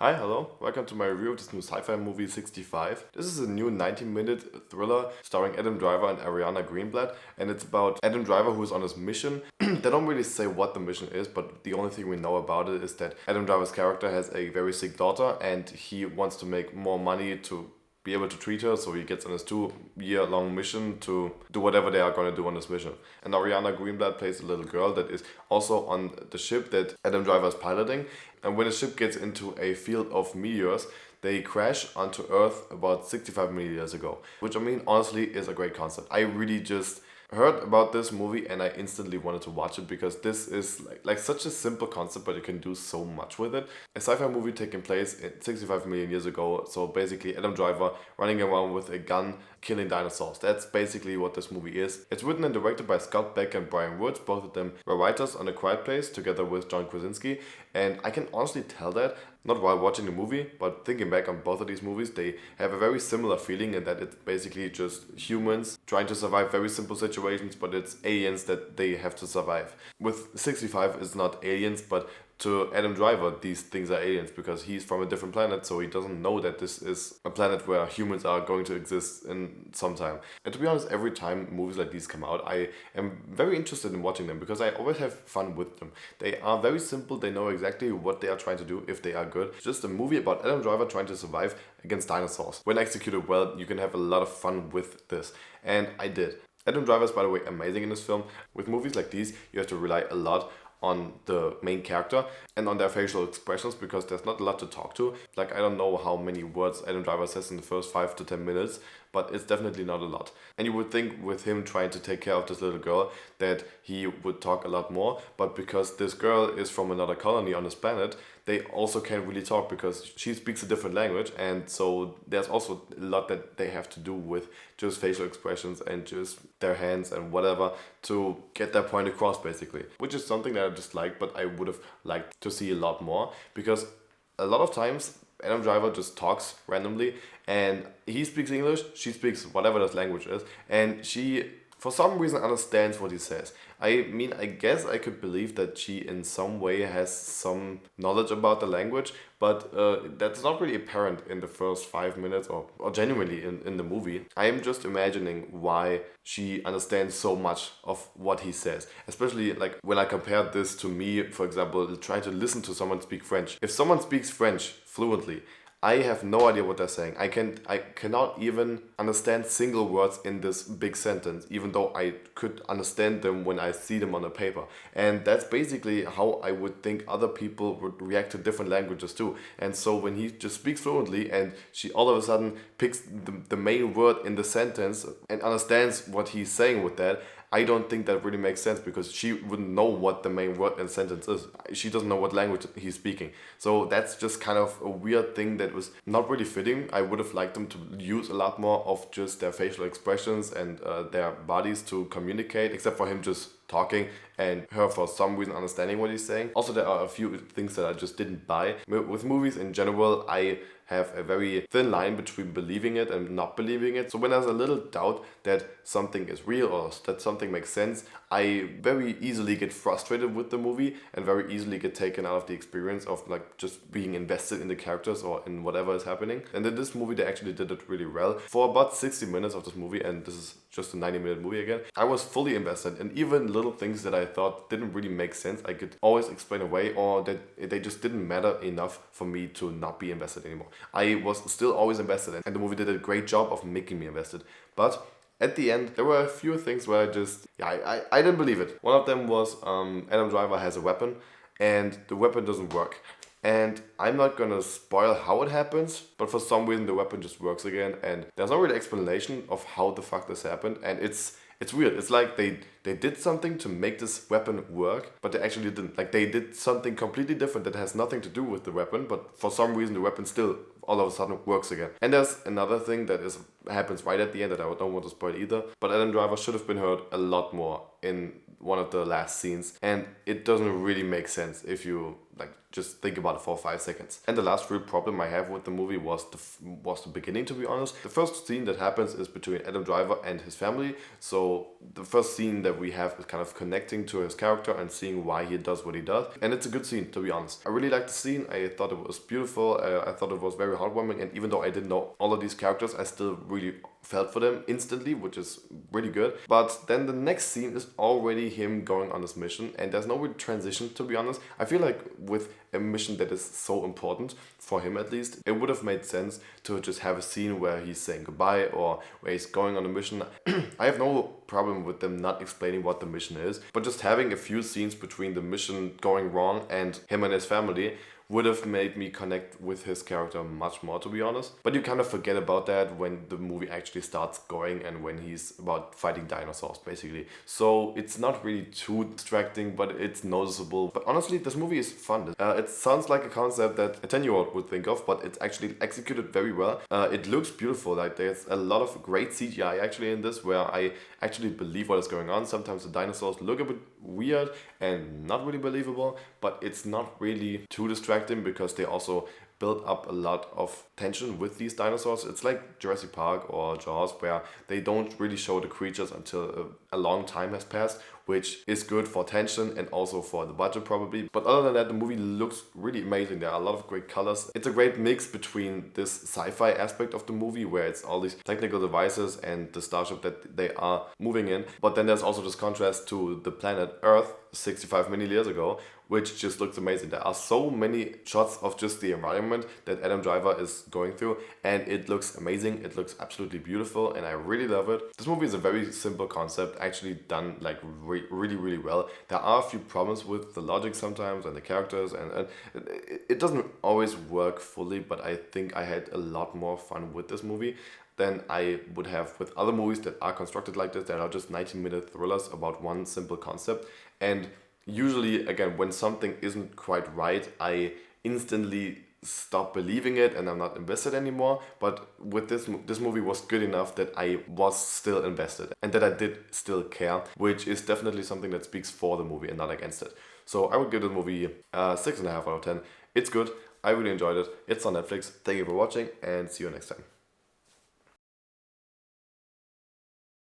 Hi, hello. Welcome to my review of this new sci-fi movie 65. This is a new 90-minute thriller starring Adam Driver and Ariana Greenblatt, and it's about Adam Driver who is on his mission. They don't really say what the mission is, but the only thing we know about it is that Adam Driver's character has a very sick daughter and he wants to make more money to be able to treat her, so he gets on his 2-year-long mission to do whatever they are going to do on this mission. And Ariana Greenblatt plays a little girl that is also on the ship that Adam Driver is piloting. And when the ship gets into a field of meteors, they crash onto Earth about 65 million years ago. Which, I mean, honestly is a great concept. I really just heard about this movie and I instantly wanted to watch it because this is like such a simple concept, but you can do so much with it. A sci-fi movie taking place in 65 million years ago, so basically Adam Driver running around with a gun killing dinosaurs. That's basically what this movie is. It's written and directed by Scott Beck and Brian Woods. Both of them were writers on A Quiet Place together with John Krasinski, and I can honestly tell that not while watching the movie, but thinking back on both of these movies, they have a very similar feeling in that it's basically just humans trying to survive very simple situations, but it's aliens that they have to survive. With 65, it's not aliens, but to Adam Driver, these things are aliens because he's from a different planet, so he doesn't know that this is a planet where humans are going to exist in some time. And to be honest, every time movies like these come out, I am very interested in watching them because I always have fun with them. They are very simple, they know exactly what they are trying to do if they are good. It's just a movie about Adam Driver trying to survive against dinosaurs. When executed well, you can have a lot of fun with this. And I did. Adam Driver is, by the way, amazing in this film. With movies like these, you have to rely a lot on the main character and on their facial expressions because there's not a lot to talk to. Like, I don't know how many words Adam Driver says in the first 5 to 10 minutes, but it's definitely not a lot. And you would think with him trying to take care of this little girl that he would talk a lot more, but because this girl is from another colony on this planet, they also can't really talk because she speaks a different language, and so there's also a lot that they have to do with just facial expressions and just their hands and whatever to get their point across basically, which is something that I just like, but I would have liked to see a lot more because a lot of times Adam Driver just talks randomly and he speaks English, she speaks whatever this language is, and she for some reason understands what he says. I mean, I guess I could believe that she in some way has some knowledge about the language, but that's not really apparent in the first 5 minutes or genuinely in the movie. I am just imagining why she understands so much of what he says. Especially like when I compare this to me, for example, trying to listen to someone speak French. If someone speaks French fluently, I have no idea what they're saying. I cannot even understand single words in this big sentence, even though I could understand them when I see them on a paper. And that's basically how I would think other people would react to different languages too. And so when he just speaks fluently and she all of a sudden picks the main word in the sentence and understands what he's saying with that, I don't think that really makes sense because she wouldn't know what the main word in the sentence is. She doesn't know what language he's speaking. So that's just kind of a weird thing that was not really fitting. I would have liked them to use a lot more of just their facial expressions and their bodies to communicate, except for him just talking and her for some reason understanding what he's saying. Also, there are a few things that I just didn't buy. With movies in general, I have a very thin line between believing it and not believing it. So when there's a little doubt that something is real or that something makes sense, I very easily get frustrated with the movie and very easily get taken out of the experience of like just being invested in the characters or in whatever is happening. And in this movie, they actually did it really well. For about 60 minutes of this movie, and this is just a 90-minute movie again, I was fully invested, and even little things that I thought didn't really make sense, I could always explain away, or that they just didn't matter enough for me to not be invested anymore. I was still always invested in, and the movie did a great job of making me invested. But at the end, there were a few things where I didn't believe it. One of them was Adam Driver has a weapon, and the weapon doesn't work. And I'm not gonna spoil how it happens, but for some reason the weapon just works again, and there's no real explanation of how the fuck this happened, and it's weird. It's like they did something to make this weapon work, but they actually didn't. Like they did something completely different that has nothing to do with the weapon, but for some reason the weapon still all of a sudden works again. And there's another thing that happens right at the end that I don't want to spoil either, but Adam Driver should have been hurt a lot more in one of the last scenes, and it doesn't really make sense if you like just think about it for 5 seconds. And the last real problem I have with the movie was the beginning, to be honest. The first scene that happens is between Adam Driver and his family. So the first scene that we have is kind of connecting to his character and seeing why he does what he does. And it's a good scene, to be honest. I really liked the scene. I thought it was beautiful. I thought it was very heartwarming. And even though I didn't know all of these characters, I still really felt for them instantly, which is really good. But then the next scene is already him going on this mission, and there's no real transition, to be honest. I feel like with a mission that is so important, for him at least, it would have made sense to just have a scene where he's saying goodbye or where he's going on a mission. I have no problem with them not explaining what the mission is, but just having a few scenes between the mission going wrong and him and his family would have made me connect with his character much more, to be honest. But you kind of forget about that when the movie actually starts going and when he's about fighting dinosaurs, basically. So it's not really too distracting, but it's noticeable. But honestly, this movie is fun. It sounds like a concept that a 10-year-old would think of, but it's actually executed very well. It looks beautiful. Like, there's a lot of great CGI actually in this, where I actually believe what is going on. Sometimes the dinosaurs look a bit weird and not really believable, but it's not really too distracting because they also build up a lot of tension with these dinosaurs. It's like Jurassic Park or Jaws, where they don't really show the creatures until a long time has passed, which is good for tension and also for the budget probably. But other than that, the movie looks really amazing. There are a lot of great colors. It's a great mix between this sci-fi aspect of the movie, where it's all these technical devices and the starship that they are moving in. But then there's also this contrast to the planet Earth 65 million years ago, which just looks amazing. There are so many shots of just the environment that Adam Driver is going through, and it looks amazing. It looks absolutely beautiful, and I really love it. This movie is a very simple concept, actually done like really well. There are a few problems with the logic sometimes and the characters, and it doesn't always work fully, but I think I had a lot more fun with this movie than I would have with other movies that are constructed like this, that are just 90-minute thrillers about one simple concept. And usually, again, when something isn't quite right, I instantly stop believing it and I'm not invested anymore. But with this movie was good enough that I was still invested and that I did still care, which is definitely something that speaks for the movie and not against it. So I would give the movie 6.5 out of 10. It's good. I really enjoyed it. It's on Netflix. Thank you for watching and see you next time.